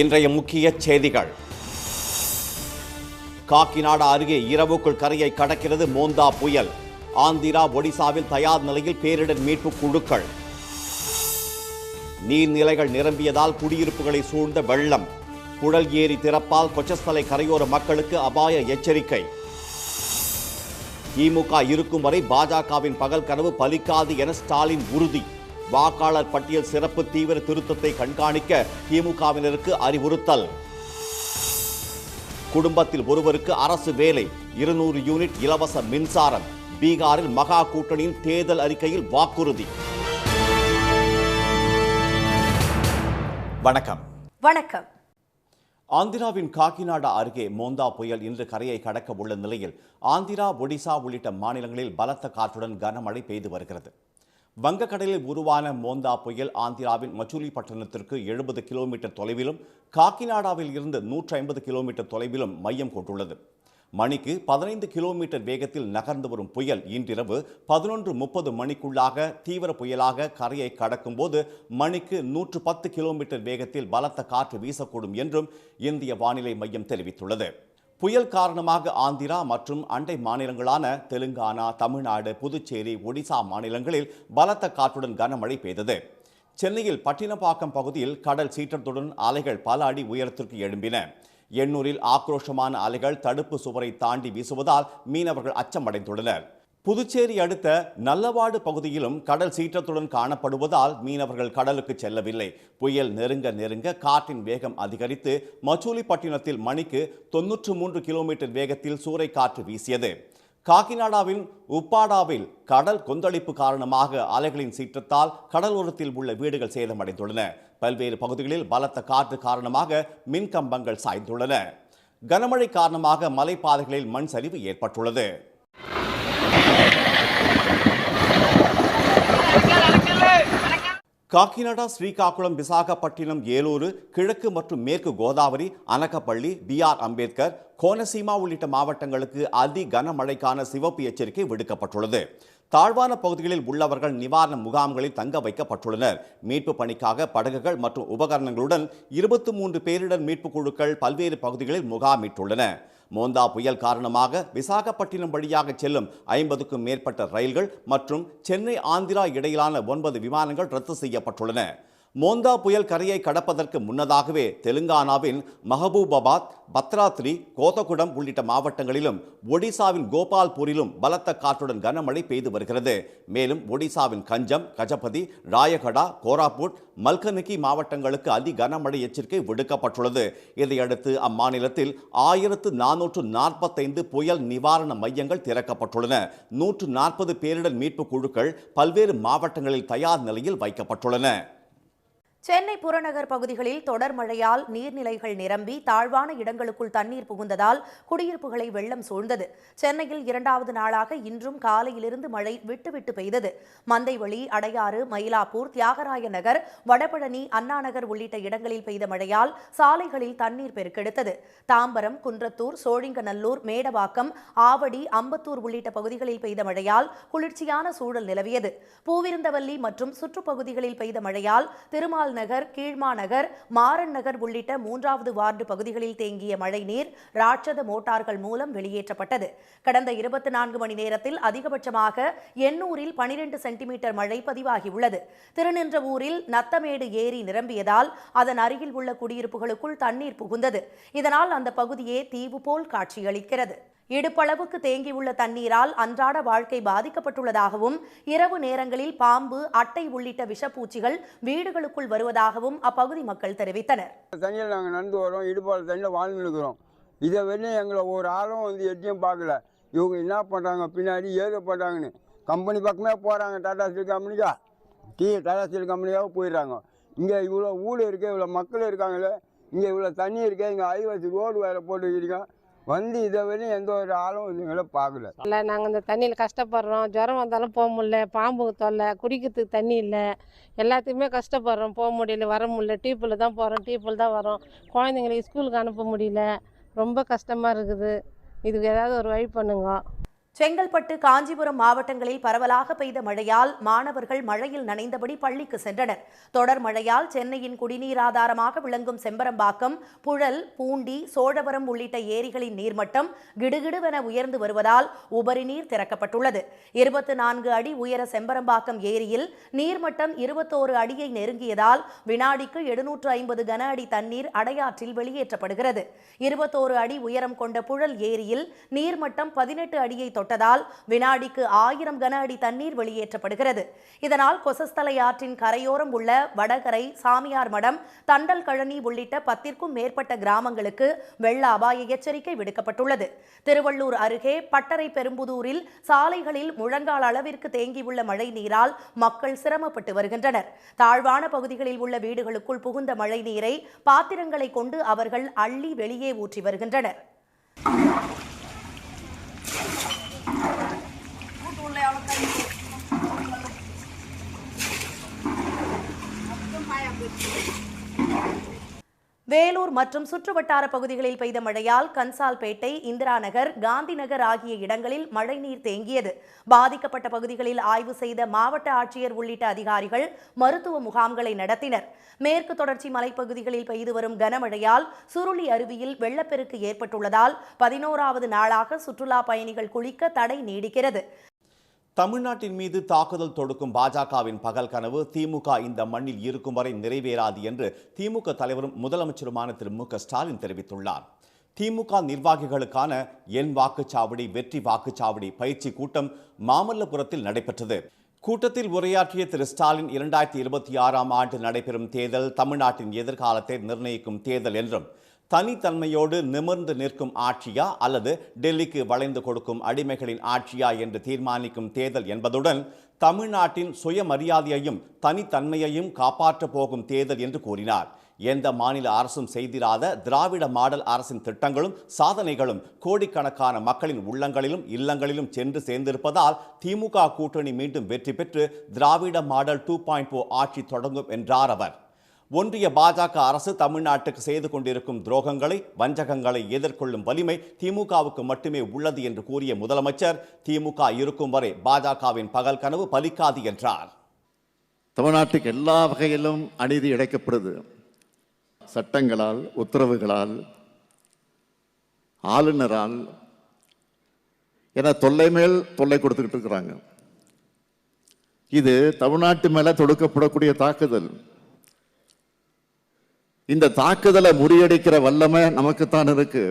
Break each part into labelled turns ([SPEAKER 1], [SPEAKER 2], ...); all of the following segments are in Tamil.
[SPEAKER 1] இன்றைய முக்கிய செய்திகள். காக்கிநாடா அருகே இரவுக்குள் கரையை கடக்கிறது மோந்தா புயல். ஆந்திரா, ஒடிசாவில் தயார் நிலையில் பேரிடர் மீட்பு குழுக்கள். நீர்நிலைகள் நிரம்பியதால் குடியிருப்புகளை சூழ்ந்த வெள்ளம். புழல் ஏரி திறப்பால் கொச்சஸ்தலை கரையோர மக்களுக்கு அபாய எச்சரிக்கை. திமுக இருக்கும் வரை பாஜகவின் பகல் கனவு பலிக்காது என ஸ்டாலின் உறுதி. வாக்காளர் பட்டியல் சிறப்பு தீவிர திருத்தத்தை கண்காணிக்க திமுகவினருக்கு அறிவுறுத்தல். குடும்பத்தில் ஒருவருக்கு அரசு வேலை, 200 யூனிட் இலவச மின்சாரம். பீகாரில் மகா கூட்டணியின் தேர்தல் அறிக்கையில் வாக்குறுதி. வணக்கம்.
[SPEAKER 2] வணக்கம்.
[SPEAKER 1] ஆந்திராவின் காக்கிநாடா அருகே மோந்தா புயல் இன்று கரையை கடக்க உள்ள நிலையில் ஆந்திரா, ஒடிசா உள்ளிட்ட மாநிலங்களில் பலத்த காற்றுடன் கனமழை பெய்து வருகிறது. வங்கக்கடலில் உருவான மோந்தா புயல் ஆந்திராவின் மச்சூலிப்பட்டினத்திற்கு 70 கிலோமீட்டர் தொலைவிலும் காக்கிநாடாவில் இருந்து 150 கிலோமீட்டர் தொலைவிலும் மையம் கொண்டுள்ளது. மணிக்கு 15 கிலோமீட்டர் வேகத்தில் நகர்ந்து வரும் புயல் இன்றிரவு 11:30 மணிக்குள்ளாக தீவிர புயலாக கரையை கடக்கும் போது மணிக்கு 110 கிலோமீட்டர் வேகத்தில் பலத்த காற்று வீசக்கூடும் என்றும் இந்திய வானிலை மையம் தெரிவித்துள்ளது. புயல் காரணமாக ஆந்திரா மற்றும் அண்டை மாநிலங்களான தெலுங்கானா, தமிழ்நாடு, புதுச்சேரி, ஒடிசா மாநிலங்களில் பலத்த காற்றுடன் கனமழை பெய்தது. சென்னையில் பட்டினப்பாக்கம் பகுதியில் கடல் சீற்றத்துடன் அலைகள் பல அடி உயரத்திற்கு எழும்பின. எண்ணூரில் ஆக்ரோஷமான அலைகள் தடுப்பு சுவரை தாண்டி வீசுவதால் மீனவர்கள் அச்சமடைந்துள்ளனர். புதுச்சேரி அடுத்த நல்லவாடு பகுதியிலும் கடல் சீற்றத்துடன் காணப்படுவதால் மீனவர்கள் கடலுக்கு செல்லவில்லை. புயல் நெருங்க காற்றின் வேகம் அதிகரித்து மச்சூலிப்பட்டினத்தில் மணிக்கு 93 கிலோமீட்டர் வேகத்தில் சூறைக்காற்று வீசியது. காக்கிநாடாவின் உப்பாடாவில் கடல் கொந்தளிப்பு காரணமாக அலைகளின் சீற்றத்தால் கடலோரத்தில் உள்ள வீடுகள் சேதமடைந்துள்ளன. பல்வேறு பகுதிகளில் பலத்த காற்று காரணமாக மின்கம்பங்கள் சாய்ந்துள்ளன. கனமழை காரணமாக மலைப்பாதைகளில் மண் சரிவு ஏற்பட்டுள்ளது. காக்கிநாடா, ஸ்ரீகாக்குளம், விசாகப்பட்டினம், ஏலூர், கிழக்கு மற்றும் மேற்கு கோதாவரி, அனகப்பள்ளி, BR அம்பேத்கர், கோனசீமா உள்ளிட்ட மாவட்டங்களுக்கு அதி கனமழைக்கான சிவப்பு எச்சரிக்கை விடுக்கப்பட்டுள்ளது. தாழ்வான பகுதிகளில் உள்ளவர்கள் நிவாரண முகாம்களில் தங்க வைக்கப்பட்டுள்ளனர். மீட்பு பணிக்காக படகுகள் மற்றும் உபகரணங்களுடன் 23 பேரிடர் மீட்பு குழுக்கள் பல்வேறு பகுதிகளில் முகாமிட்டுள்ளன. மோந்தா புயல் காரணமாக விசாகப்பட்டினம் வழியாக செல்லும் 50க்கும் மேற்பட்ட ரயில்கள் மற்றும் சென்னை, ஆந்திரா இடையிலான 9 விமானங்கள் ரத்து செய்யப்பட்டுள்ளன. மோந்தா புயல் கரையை கடப்பதற்கு முன்னதாகவே தெலுங்கானாவின் மஹபூபாபாத், பத்ராத்ரி, கோதகுடம் உள்ளிட்ட மாவட்டங்களிலும் ஒடிசாவின் கோபால்பூரிலும் பலத்த காற்றுடன் கனமழை பெய்து வருகிறது. மேலும் ஒடிசாவின் கஞ்சம், கஜபதி, ராயகடா, கோராபுட், மல்கனகி மாவட்டங்களுக்கு அதி கனமழை எச்சரிக்கை விடுக்கப்பட்டுள்ளது. இதையடுத்து அம்மாநிலத்தில் 1445 புயல் நிவாரண மையங்கள் திறக்கப்பட்டுள்ளன. 140 பேரிடர் மீட்பு குழுக்கள் பல்வேறு மாவட்டங்களில் தயார் நிலையில் வைக்கப்பட்டுள்ளன.
[SPEAKER 2] சென்னை புறநகர் பகுதிகளில் தொடர் மழையால் நீர்நிலைகள் நிரம்பி தாழ்வான இடங்களுக்குள் தண்ணீர் புகுந்ததால் குடியிருப்புகளை வெள்ளம் சூழ்ந்தது. சென்னையில் 2வது நாளாக இன்றும் காலையிலிருந்து மழை விட்டு பெய்தது. மந்தைவெளி, அடையாறு, மயிலாப்பூர், தியாகராய நகர், வடபழனி, அண்ணாநகர் உள்ளிட்ட இடங்களில் பெய்த மழையால் சாலைகளில் தண்ணீர் பெருக்கெடுத்தது. தாம்பரம், குன்றத்தூர், சோழிங்கநல்லூர், மேடவாக்கம், ஆவடி, அம்பத்தூர் உள்ளிட்ட பகுதிகளில் பெய்த மழையால் குளிர்ச்சியான சூழல் நிலவியது. பூவிருந்தவல்லி மற்றும் சுற்றுப்பகுதிகளில் பெய்த மழையால் திருமால் நகர், கீழ்மாநகர், மாறன் நகர் உள்ளிட்ட 3வது வார்டு பகுதிகளில் தேங்கிய மழை நீர் ராட்சத மோட்டார்கள் மூலம் வெளியேற்றப்பட்டது. கடந்த 24 மணி நேரத்தில் அதிகபட்சமாக எண்ணூரில் 12 சென்டிமீட்டர் மழை பதிவாகியுள்ளது. திருநின்றவூரில் நத்தமேடு ஏரி நிரம்பியதால் அதன் அருகில் உள்ள குடியிருப்புகளுக்குள் தண்ணீர் புகுந்தது. இதனால் அந்த பகுதியே தீவு போல் காட்சியளிக்கிறது. இடுப்பளவுக்கு தேங்கியுள்ள தண்ணீரால் அன்றாட வாழ்க்கை பாதிக்கப்பட்டுள்ளதாகவும், இரவு நேரங்களில் பாம்பு, அட்டை உள்ளிட்ட விஷப்பூச்சிகள் வீடுகளுக்குள் வருவதாகவும் அப்பகுதி மக்கள் தெரிவித்தனர்.
[SPEAKER 3] தண்ணியில் நாங்கள் நடந்து வரோம், இடுப்பால் தண்ணியில் வாழ்ந்து இருக்கிறோம். இதை வெளியே எங்களை ஒரு ஆளும் வந்து எட்டியும் பார்க்கல. இவங்க என்ன பண்ணுறாங்க, பின்னாடி ஏதோ பண்ணுறாங்கன்னு கம்பெனி பக்கமே போகிறாங்க. டாடா ஸ்டீல் கம்பெனிக்கா டாடா ஸ்டீல் கம்பெனிக்காக போயிடுறாங்க. இங்கே இவ்வளோ ஊடு இருக்குது, இவ்வளோ மக்கள் இருக்காங்களே, இங்கே இவ்வளோ தண்ணி இருக்கே, இங்கே ஹைவேஸ் ரோடு வேறு போட்டு வச்சுருக்கோம். வந்து இதை வரையும் எந்த ஒரு ஆளும் இதுங்களை பார்க்கல.
[SPEAKER 4] இல்லை, நாங்கள் இந்த தண்ணியில் கஷ்டப்படுறோம். ஜுரம் வந்தாலும் போக முடியல, பாம்பு தொல்லை, குடிக்கிறதுக்கு தண்ணி இல்லை, எல்லாத்துக்குமே கஷ்டப்படுறோம். போக முடியல, வர முடியல, டீப்பில் தான் போகிறோம், டீப்பில் தான் வரோம். குழந்தைங்களுக்கு ஸ்கூலுக்கு அனுப்ப முடியல, ரொம்ப கஷ்டமாக இருக்குது. இதுக்கு ஏதாவது ஒரு வழி பண்ணுங்க.
[SPEAKER 2] செங்கல்பட்டு, காஞ்சிபுரம் மாவட்டங்களில் பரவலாக பெய்த மழையால் மாணவர்கள் மழையில் நனைந்தபடி பள்ளிக்கு சென்றனர். தொடர் மழையால் சென்னையின் குடிநீர் ஆதாரமாக விளங்கும் செம்பரம்பாக்கம், புழல், பூண்டி, சோழவரம் உள்ளிட்ட ஏரிகளின் நீர்மட்டம் கிடுகிடுவென உயர்ந்து வருவதால் உபரி நீர் திறக்கப்பட்டுள்ளது. 24 அடி உயர செம்பரம்பாக்கம் ஏரியில் நீர்மட்டம் 21 அடியை நெருங்கியதால் வினாடிக்கு 750 கன அடி தண்ணீர் அடையாற்றில் வெளியேற்றப்படுகிறது. 21 அடி உயரம் கொண்ட புழல் ஏரியில் நீர்மட்டம் 18 அடியை தொட்டதால் வினாடிக்கு 1000 கன அடி தண்ணீர் வெளியேற்றப்படுகிறது. இதனால் கொசஸ்தலை ஆற்றின் கரையோரம் உள்ள வடகரை, சாமியார் மடம், தண்டல் கழனி உள்ளிட்ட 10க்கும் மேற்பட்ட கிராமங்களுக்கு வெள்ள அபாய எச்சரிக்கை விடுக்கப்பட்டுள்ளது. திருவள்ளூர் அருகே பட்டறை பெரும்புதூரில் சாலைகளில் முழங்கால் அளவிற்கு தேங்கியுள்ள மழை நீரால் மக்கள் சிரமப்பட்டு வருகின்றனர். தாழ்வான பகுதிகளில் உள்ள வீடுகளுக்குள் புகுந்த மழை நீரை பாத்திரங்களை கொண்டு அவர்கள் அள்ளி வெளியே ஊற்றி வருகின்றனர். வேலூர் மற்றும் சுற்றுவட்டார பகுதிகளில் பெய்த மழையால் கன்சால்பேட்டை, இந்திரா நகர், காந்தி நகர் ஆகிய இடங்களில் மழைநீர் தேங்கியது. பாதிக்கப்பட்ட பகுதிகளில் ஆய்வு செய்த மாவட்ட ஆட்சியர் உள்ளிட்ட அதிகாரிகள் மருத்துவ முகாம்களை நடத்தினர். மேற்கு தொடர்ச்சி மலைப்பகுதிகளில் பெய்து வரும் கனமழையால் சுருளி அருவியில் வெள்ளப்பெருக்கு ஏற்பட்டுள்ளதால் 11வது நாளாக சுற்றுலா பயணிகள் குளிக்க தடை நீடிக்கிறது.
[SPEAKER 1] தமிழ்நாட்டின் மீது தாக்குதல் தொடுக்கும் பாஜகவின் பகல் கனவு திமுக இந்த மண்ணில் இருக்கும் வரை நிறைவேறாது என்று திமுக தலைவரும் முதலமைச்சருமான திரு மு.க.ஸ்டாலின் தெரிவித்துள்ளார். திமுக நிர்வாகிகளுக்கான என் வாக்குச்சாவடி வெற்றி வாக்குச்சாவடி பயிற்சி கூட்டம் மாமல்லபுரத்தில் நடைபெற்றது. கூட்டத்தில் உரையாற்றிய திரு ஸ்டாலின் 2026ஆம் ஆண்டு நடைபெறும் தேர்தல் தமிழ்நாட்டின் எதிர்காலத்தை நிர்ணயிக்கும் தேர்தல் என்றும், தனித்தன்மையோடு நிமிர்ந்து நிற்கும் ஆட்சியா அல்லது டெல்லிக்கு வளைந்து கொடுக்கும் அடிமைகளின் ஆட்சியா என்று தீர்மானிக்கும் தேர்தல் என்பதுடன் தமிழ்நாட்டின் சுயமரியாதையையும் தனித்தன்மையையும் காப்பாற்றப் போகும் தேர்தல் என்று கூறினார். எந்த மாநில அரசும் செய்திராத திராவிட மாடல் அரசின் திட்டங்களும் சாதனைகளும் கோடிக்கணக்கான மக்களின் உள்ளங்களிலும் இல்லங்களிலும் சென்று சேர்ந்திருப்பதால் திமுக கூட்டணி மீண்டும் வெற்றி பெற்று திராவிட மாடல் 2.0 ஆட்சி தொடங்கும் என்றார் அவர். ஒன்றிய பாஜக அரசு தமிழ்நாட்டுக்கு செய்து கொண்டிருக்கும் துரோகங்களை, வஞ்சகங்களை எதிர்கொள்ளும் வலிமை திமுகவுக்கு மட்டுமே உள்ளது என்று கூறிய முதலமைச்சர், திமுக இருக்கும் வரை பாஜகவின் பகல் கனவு பலிக்காது என்றார்.
[SPEAKER 5] தமிழ்நாட்டுக்கு எல்லா வகையிலும் அநீதி இழைக்கப்படுது. சட்டங்களால், உத்தரவுகளால், ஆளுநரால் என தொல்லை மேல் தொல்லை கொடுத்துக்கிட்டு இருக்கிறாங்க. இது தமிழ்நாட்டு மேல தொடுக்கப்படக்கூடிய தாக்குதல். இந்த தாக்குதலை முறியடிக்கிற வல்லமை நமக்குத்தான் இருக்கு.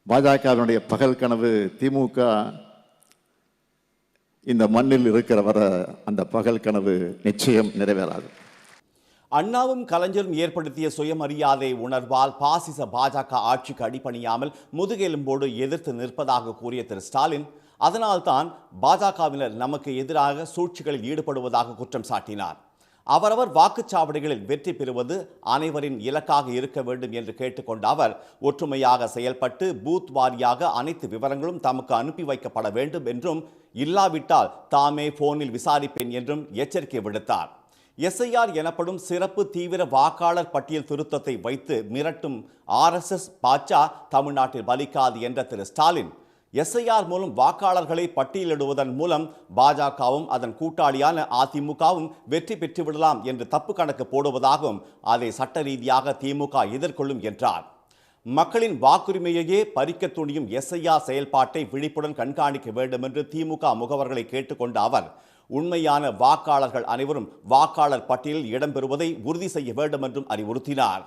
[SPEAKER 5] பாஜகவினுடைய பகல் கனவு திமுக இந்த மண்ணில் இருக்கிற வர அந்த பகல் கனவு நிச்சயம் நிறைவேறாது.
[SPEAKER 1] அண்ணாவும் கலைஞரும் ஏற்படுத்திய சுயமரியாதை உணர்வால் பாசிச பாஜக ஆட்சிக்கு அடிபணியாமல் முதுகெலும்போடு எதிர்த்து நிற்பதாக கூறிய திரு ஸ்டாலின், அதனால்தான் பாஜகவினர் நமக்கு எதிராக சூழ்ச்சிகளில் ஈடுபடுவதாக குற்றம் சாட்டினார். அவரவர் வாக்குச்சாவடிகளில் வெற்றி பெறுவது அனைவரின் இலக்காக இருக்க வேண்டும் என்று கேட்டுக்கொண்ட அவர், ஒற்றுமையாக செயல்பட்டு பூத் வாரியாக அனைத்து விவரங்களும் தமக்கு அனுப்பி வைக்கப்பட வேண்டும் என்றும், இல்லாவிட்டால் தாமே போனில் விசாரிப்பேன் என்றும் எச்சரிக்கை விடுத்தார். எஸ்ஐஆர் எனப்படும் சிறப்பு தீவிர வாக்காளர் பட்டியல் திருத்தத்தை வைத்து மிரட்டும் RSS பாஜா தமிழ்நாட்டில் பலிக்காது என்ற திரு ஸ்டாலின், எஸ்ஐஆர் மூலம் வாக்காளர்களை பட்டியலிடுவதன் மூலம் பாஜகவும் அதன் கூட்டாளியான அதிமுகவும் வெற்றி பெற்றுவிடலாம் என்று தப்பு கணக்கு போடுவதாகவும் அதை சட்ட ரீதியாக திமுக எதிர்கொள்ளும் என்றார். மக்களின் வாக்குரிமையையே பறிக்க துணியும் எஸ்ஐஆர் செயல்பாட்டை விழிப்புடன் கண்காணிக்க வேண்டும் என்று திமுக முகவர்களை கேட்டுக்கொண்ட அவர், உண்மையான வாக்காளர்கள் அனைவரும் வாக்காளர் பட்டியலில் இடம்பெறுவதை உறுதி செய்ய வேண்டும் என்றும் அறிவுறுத்தினார்.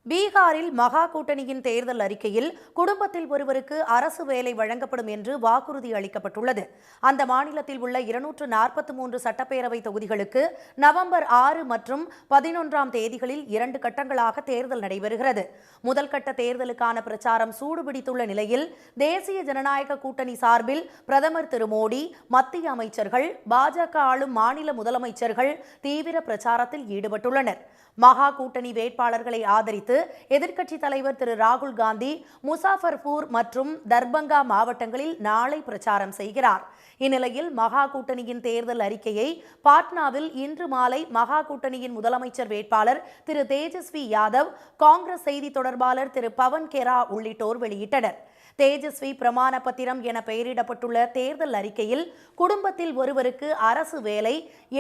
[SPEAKER 2] பீகாரில் மகா கூட்டணியின் தேர்தல் அறிக்கையில் குடும்பத்தில் ஒருவருக்கு அரசு வேலை வழங்கப்படும் என்று வாக்குறுதி அளிக்கப்பட்டுள்ளது. அந்த மாநிலத்தில் உள்ள 243 சட்டப்பேரவை தொகுதிகளுக்கு நவம்பர் 6 மற்றும் 11ஆம் தேதிகளில் 2 கட்டங்களாக தேர்தல் நடைபெறுகிறது. முதல் கட்ட தேர்தலுக்கான பிரச்சாரம் சூடுபிடித்துள்ள நிலையில் தேசிய ஜனநாயக கூட்டணி சார்பில் பிரதமர் திரு மோடி, மத்திய அமைச்சர்கள், பாஜக ஆளும் மாநில முதலமைச்சர்கள் தீவிர பிரச்சாரத்தில் ஈடுபட்டுள்ளனர். மகா கூட்டணி வேட்பாளர்களை ஆதரித்து எதிர்க்கட்சித் தலைவர் திரு ராகுல் காந்தி முசாஃபர்பூர் மற்றும் தர்பங்கா மாவட்டங்களில் நாளை பிரச்சாரம் செய்கிறார். இந்நிலையில் மகா கூட்டணியின் தேர்தல் அறிக்கையை பாட்னாவில் இன்று மாலை மகா கூட்டணியின் முதலமைச்சர் வேட்பாளர் திரு தேஜஸ்வி யாதவ், காங்கிரஸ் செய்தி தொடர்பாளர் திரு பவன் கெரா உள்ளிட்டோர் வெளியிட்டனர். தேஜஸ்வி பிரமாண பத்திரம் என பெயரிடப்பட்டுள்ள தேர்தல் அறிக்கையில் குடும்பத்தில் ஒருவருக்கு அரசு வேலை,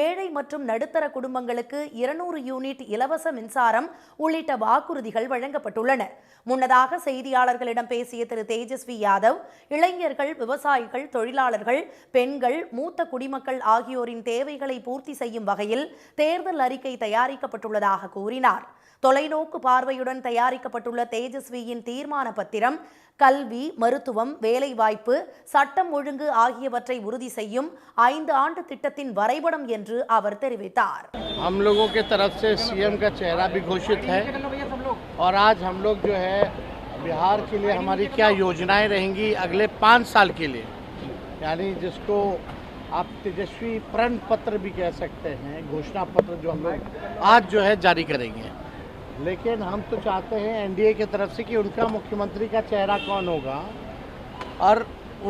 [SPEAKER 2] ஏழை மற்றும் நடுத்தர குடும்பங்களுக்கு 200 யூனிட் இலவச மின்சாரம் உள்ளிட்ட வாக்குறுதிகள் வழங்கப்பட்டுள்ளன. முன்னதாக செய்தியாளர்களிடம் பேசிய திரு தேஜஸ்வி யாதவ், இளைஞர்கள், விவசாயிகள், தொழிலாளர்கள், பெண்கள், மூத்த குடிமக்கள் ஆகியோரின் தேவைகளை பூர்த்தி செய்யும் வகையில் தேர்தல் அறிக்கை தயாரிக்கப்பட்டுள்ளதாக கூறினார். தொலைநோக்கு பார்வையுடன் தயாரிக்கப்பட்டுள்ள தேஜஸ்வியின் தீர்மான பத்திரம் கல்வி, மருத்துவம், வேலைவாய்ப்பு, சட்டம் ஒழுங்கு ஆகியவற்றை உறுதி செய்யும் 5 ஆண்டு திட்டத்தின் வரைபடம் என்று அவர் தெரிவித்தார்.
[SPEAKER 6] हम लोगों के तरफ से सीएम का चेहरा भी घोषित है और आज हम लोग जो है बिहार के लिए हमारी क्या योजनाएं रहेंगी अगले 5 साल के लिए, यानी जिसको आप तेजस्वी प्रण पत्र भी कह सकते हैं, घोषणा पत्र जो हम लोग आज जो है जारी करेंगे। लेकिन हम तो चाहते हैं एनडीए की तरफ से कि उनका मुख्यमंत्री का चेहरा कौन होगा और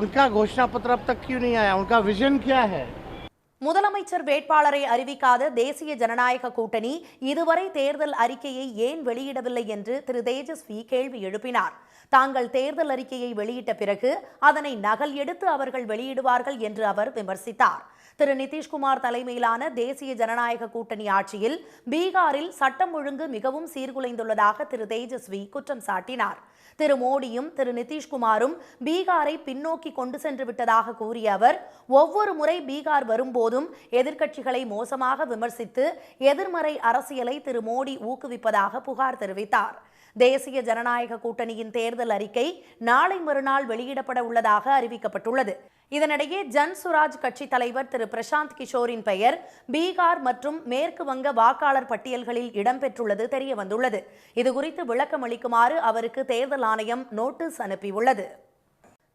[SPEAKER 6] उनका घोषणा पत्र अब तक क्यों नहीं आया, उनका विजन क्या है।
[SPEAKER 2] முதலமைச்சர் வேட்பாளரை அறிவிக்காத தேசிய ஜனநாயக கூட்டணி இதுவரை தேர்தல் அறிக்கையை ஏன் வெளியிடவில்லை என்று திரு தேஜஸ்வி கேள்வி எழுப்பினார். தாங்கள் தேர்தல் அறிக்கையை வெளியிட்ட பிறகு அதனை நகல் எடுத்து அவர்கள் வெளியிடுவார்கள் என்று அவர் விமர்சித்தார். திரு நிதிஷ்குமார் தலைமையிலான தேசிய ஜனநாயக கூட்டணி ஆட்சியில் பீகாரில் சட்டம் ஒழுங்கு மிகவும் சீர்குலைந்துள்ளதாக திரு தேஜஸ்வி குற்றம் சாட்டினார். திரு மோடியும் திரு நிதிஷ்குமாரும் பீகாரை பின்னோக்கி கொண்டு சென்று விட்டதாக கூறிய அவர், ஒவ்வொரு முறை பீகார் வரும்போதும் எதிர்க்கட்சிகளை மோசமாக விமர்சித்து எதிர்மறை அரசியலை திரு மோடி ஊக்குவிப்பதாக புகார் தெரிவித்தார். தேசிய ஜனநாயக கூட்டணியின் தேர்தல் அறிக்கை நாளை மறுநாள் வெளியிடப்பட உள்ளதாக அறிவிக்கப்பட்டுள்ளது. இதனிடையே ஜன்சுராஜ் கட்சி தலைவர் திரு பிரசாந்த் கிஷோரின் பெயர் பீகார் மற்றும் மேற்கு வங்க வாக்காளர் பட்டியல்களில் இடம்பெற்றுள்ளது தெரியவந்துள்ளது. இதுகுறித்து விளக்கம் அளிக்குமாறு அவருக்கு தேர்தல் ஆணையம் நோட்டீஸ் அனுப்பியுள்ளது.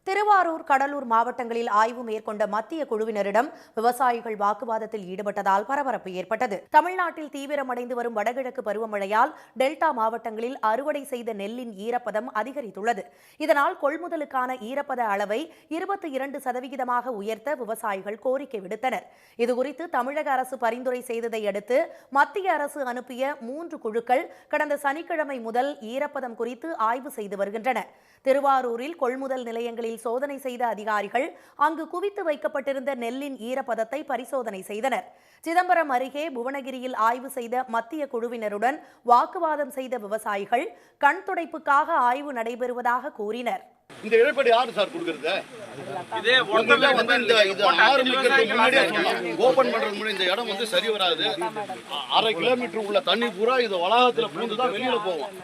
[SPEAKER 2] திருவாரூர், கடலூர் மாவட்டங்களில் ஆய்வு மேற்கொண்ட மத்திய குழுவினரிடம் விவசாயிகள் வாக்குவாதத்தில் ஈடுபட்டதால் பரபரப்பு ஏற்பட்டது. தமிழ்நாட்டில் தீவிரமடைந்து வரும் வடகிழக்கு பருவமழையால் டெல்டா மாவட்டங்களில் அறுவடை செய்த நெல்லின் ஈரப்பதம் அதிகரித்துள்ளது. இதனால் கொள்முதலுக்கான ஈரப்பத அளவை 22% உயர்த்த விவசாயிகள் கோரிக்கை விடுத்தனர். இதுகுறித்து தமிழக அரசு பரிந்துரை செய்ததை அடுத்து மத்திய அரசு அனுப்பிய 3 குழுக்கள் கடந்த சனிக்கிழமை முதல் ஈரப்பதம் குறித்து ஆய்வு செய்து வருகின்றன. திருவாரூரில் கொள்முதல் நிலையங்களில் சோதனை செய்த அதிகாரிகள் அங்கு குவித்து வைக்கப்பட்டிருந்த நெல்லின் ஈரப்பதத்தை பரிசோதனை செய்தனர். சிதம்பரம் அருகே புவனகிரியில் ஆய்வு செய்த மத்திய குழுவினருடன் வாக்குவாதம் செய்த விவசாயிகள் கண் துடைப்புக்காக ஆய்வு நடைபெறுவதாக கூறினர்.
[SPEAKER 7] இந்த இழப்பீடு யாரு சார் கொடுக்கறது? இதே ஒன்றரை வந்து இந்த ஆரம்பிக்கிறதுக்கு முன்னாடியே சொன்னாங்க, ஓபன் பண்றதுக்கு முன்னாடி இந்த இடம் வந்து சரி வராது, 1/2 கிலோமீட்டர் உள்ள தண்ணி பூரா இது வளாகத்துல பூந்து தான் வெளியில போவோம்,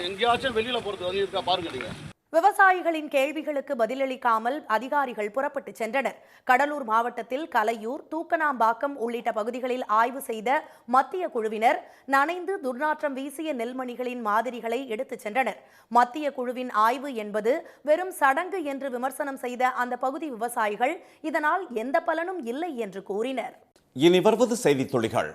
[SPEAKER 7] எங்கேயாச்சும் வெளியில போறது வந்து இருக்கா பாருங்க. நீங்க
[SPEAKER 2] விவசாயிகளின் கேள்விகளுக்கு பதிலளிக்காமல் அதிகாரிகள் புறப்பட்டு சென்றனர். கடலூர் மாவட்டத்தில் கலையூர், தூக்கனாம்பாக்கம் உள்ளிட்ட பகுதிகளில் ஆய்வு செய்த மத்திய குழுவினர் நனைந்து துர்நாற்றம் வீசிய நெல்மணிகளின் மாதிரிகளை எடுத்துச் சென்றனர். மத்திய குழுவின் ஆய்வு என்பது வெறும் சடங்கு என்று விமர்சனம் செய்த அந்த பகுதி விவசாயிகள் இதனால் எந்த பலனும் இல்லை என்று கூறினர்.
[SPEAKER 1] இனி வருவது செய்தித் துளிகள்.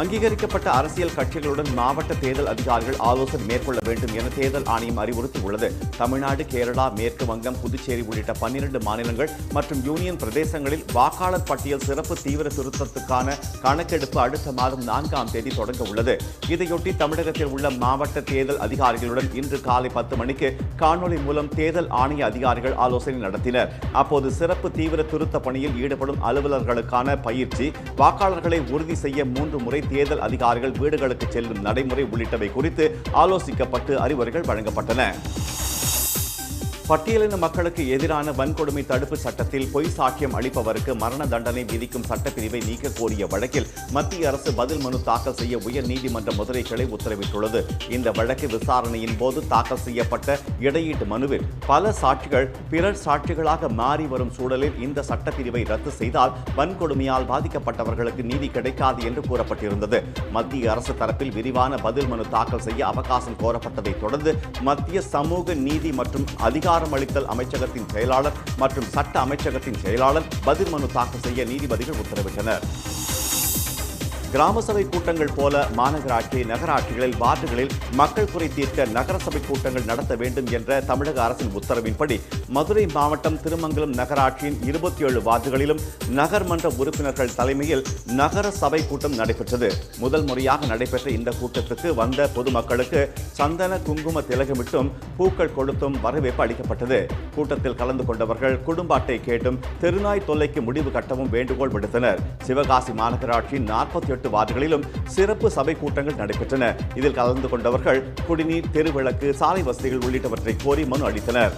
[SPEAKER 1] அங்கீகரிக்கப்பட்ட அரசியல் கட்சிகளுடன் மாவட்ட தேர்தல் அதிகாரிகள் ஆலோசனை மேற்கொள்ள வேண்டும் என தேர்தல் ஆணையம் அறிவுறுத்தியுள்ளது. தமிழ்நாடு, கேரளா, மேற்கு வங்கம், புதுச்சேரி உள்ளிட்ட 12 மாநிலங்கள் மற்றும் யூனியன் பிரதேசங்களில் வாக்காளர் பட்டியல் சிறப்பு தீவிர திருத்தத்துக்கான கணக்கெடுப்பு அடுத்த மாதம் 4ஆம் தேதி தொடங்க உள்ளது. இதையொட்டி தமிழகத்தில் உள்ள மாவட்ட தேர்தல் அதிகாரிகளுடன் இன்று காலை 10 மணிக்கு காணொலி மூலம் தேர்தல் ஆணைய அதிகாரிகள் ஆலோசனை நடத்தினர். அப்போது சிறப்பு தீவிர திருத்த பணியில் ஈடுபடும் அலுவலர்களுக்கான பயிற்சி, வாக்காளர்களை உறுதி செய்ய 3 முறை தேர்தல் அதிகாரிகள் வீடுகளுக்கு செல்லும் நடைமுறை உள்ளிட்டவை குறித்து ஆலோசிக்கப்பட்டு அறிவுரைகள் வழங்கப்பட்டன. பட்டியலின மக்களுக்கு எதிரான வன்கொடுமை தடுப்பு சட்டத்தில் பொய் சாட்சியம் அளிப்பவருக்கு மரண தண்டனை விதிக்கும் சட்டப்பிரிவை நீக்க கோரிய வழக்கில் மத்திய அரசு பதில் மனு தாக்கல் செய்ய உயர் நீதிமன்ற மதுரை கிளை உத்தரவிட்டுள்ளது. இந்த வழக்கு விசாரணையின் போது தாக்கல் செய்யப்பட்ட இடையீட்டு மனுவில் பல சாட்சிகள் பிறர் சாட்சிகளாக மாறி வரும் சூழலில் இந்த சட்டப்பிரிவை ரத்து செய்தால் வன்கொடுமையால் பாதிக்கப்பட்டவர்களுக்கு நீதி கிடைக்காது என்று கூறப்பட்டிருந்தது. மத்திய அரசு தரப்பில் விரிவான பதில் மனு தாக்கல் செய்ய அவகாசம் கோரப்பட்டதை தொடர்ந்து மத்திய சமூக நீதி மற்றும் அதிகாரமளித்தல் அமைச்சகத்தின் செயலாளர் மற்றும் சட்ட அமைச்சகத்தின் செயலாளர் பதில் மனு தாக்கல் செய்ய நீதிபதிகள் உத்தரவிட்டனர். கிராம சபை கூட்டங்கள் போல மாநகராட்சி, நகராட்சிகளில், வார்டுகளில் மக்கள் குறை தீர்க்க நகரசபை கூட்டங்கள் நடத்த வேண்டும் என்ற தமிழக அரசின் உத்தரவின்படி மதுரை மாவட்டம் திருமங்கலம் நகராட்சியின் 27 வார்டுகளிலும் நகர்மன்ற உறுப்பினர்கள் தலைமையில் நகர சபை கூட்டம் நடைபெற்றது. முதல் முறையாக நடைபெற்ற இந்த கூட்டத்துக்கு வந்த பொதுமக்களுக்கு சந்தன குங்கும திலகமிட்டும் பூக்கள் கொடுத்தும் வரவேற்பு அளிக்கப்பட்டது. கூட்டத்தில் கலந்து கொண்டவர்கள் குடும்ப அட்டை கேட்டும் தெருநாய் தொல்லைக்கு முடிவு கட்டவும் வேண்டுகோள் விடுத்தனர். சிவகாசி மாநகராட்சியின் 48 வார்டுகளிலும் சிறப்பு சபை கூட்டங்கள் நடைபெற்றன. இதில் கலந்து கொண்டவர்கள் குடிநீர், தெருவிளக்கு, சாலை வசதிகள் உள்ளிட்டவற்றை கோரி மனு அளித்தனர்.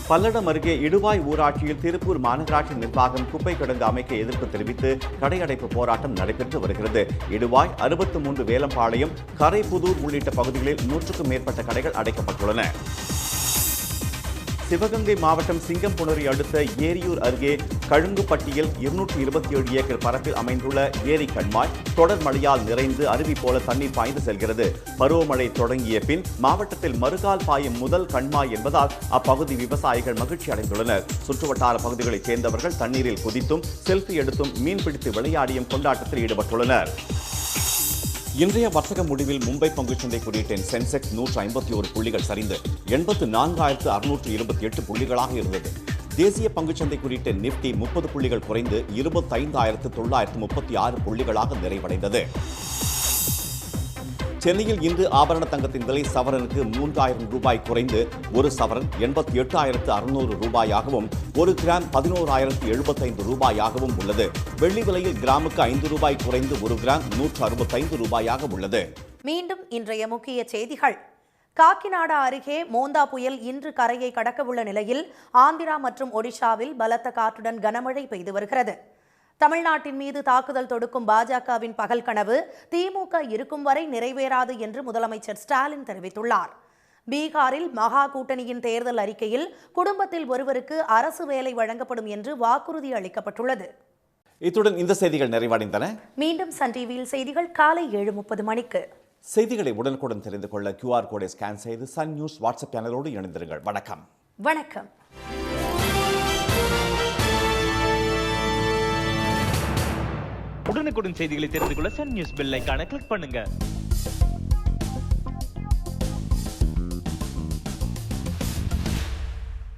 [SPEAKER 1] பல்லடம் அருகே இடுவாய் ஊராட்சியில் திருப்பூர் மாநகராட்சி நிர்வாகம் குப்பை கிடங்கு அமைக்க எதிர்ப்பு தெரிவித்து கடையடைப்பு போராட்டம் நடைபெற்று வருகிறது. இடுவாய், 63 வேலம்பாளையம், கரைப்புதூர் உள்ளிட்ட பகுதிகளில் 100க்கும் மேற்பட்ட கடைகள் அடைக்கப்பட்டுள்ளன. சிவகங்கை மாவட்டம் சிங்கம்புணரி அடுத்த ஏரியூர் அருகே கழுங்குப்பட்டியில் 227 ஏக்கர் பரப்பில் அமைந்துள்ள ஏரி கண்மாய் தொடர் மழையால் நிறைந்து அருவி போல தண்ணீர் பாய்ந்து செல்கிறது. பருவமழை தொடங்கிய பின் மாவட்டத்தில் மறுகால் பாயும் முதல் கண்மாய் என்பதால் அப்பகுதி விவசாயிகள் மகிழ்ச்சி அடைந்துள்ளனர். சுற்றுவட்டார பகுதிகளைச் சேர்ந்தவர்கள் தண்ணீரில் குதித்தும் செல்ஃபி எடுத்தும் மீன்பிடித்து விளையாடியும் கொண்டாட்டத்தில் ஈடுபட்டுள்ளனர். இன்றைய வர்த்தக முடிவில் மும்பை பங்குச்சந்தை குறியீட்டு சென்செக்ஸ் 151 புள்ளிகள் சரிந்து 84,628 புள்ளிகளாக இருந்தது. தேசிய பங்குச்சந்தை குறியீட்டு நிப்டி 30 புள்ளிகள் குறைந்து 25,936 புள்ளிகளாக நிறைவடைந்தது. சென்னையில் இன்று ஆபரண தங்கத்தின் விலை சவரனுக்கு 3,000 ரூபாய் குறைந்து ஒரு சவரன் 88,600 ரூபாயாகவும் ஒரு கிராம் 11,075 ரூபாயாகவும் உள்ளது. வெள்ளி விலையில் கிராமுக்கு 5 ரூபாய் குறைந்து ஒரு கிராம் 165 ரூபாயாக உள்ளது.
[SPEAKER 2] மீண்டும் இன்றைய முக்கிய செய்திகள். காக்கிநாடா அருகே மோந்தா புயல் இன்று கரையை கடக்கவுள்ள நிலையில் ஆந்திரா மற்றும் ஒடிஷாவில் பலத்த காற்றுடன் கனமழை பெய்து வருகிறது. தமிழ்நாட்டின் மீது தாக்குதல் தொடுக்கும் பாஜகவின் பகல் கனவு திமுக இருக்கும் வரை நிறைவேறாது என்று முதலமைச்சர் ஸ்டாலின் தெரிவித்துள்ளார். பீகாரில் மகா கூட்டணியின் தேர்தல் அறிக்கையில் குடும்பத்தில் ஒருவருக்கு அரசு வேலை வழங்கப்படும் என்று வாக்குறுதி அளிக்கப்பட்டுள்ளது.
[SPEAKER 1] இத்துடன் இந்த செய்திகள் நிறைவடைந்தன.
[SPEAKER 2] மீண்டும் சன் டிவியில் செய்திகள் காலை 7:30 மணிக்கு.
[SPEAKER 1] செய்திகளை உடனுக்குடன் தெரிந்து கொள்ள QR கோடை ஸ்கேன் செய்து சன் நியூஸ் வாட்ஸ்அப் சேனலோடு இணைந்திருங்கள். வணக்கம்.
[SPEAKER 2] வணக்கம்.
[SPEAKER 8] உடனுக்குடன் செய்திகளை தெரிந்து கொள்ள சன் நியூஸ் பெல் ஐகானை கிளிக் பண்ணுங்க.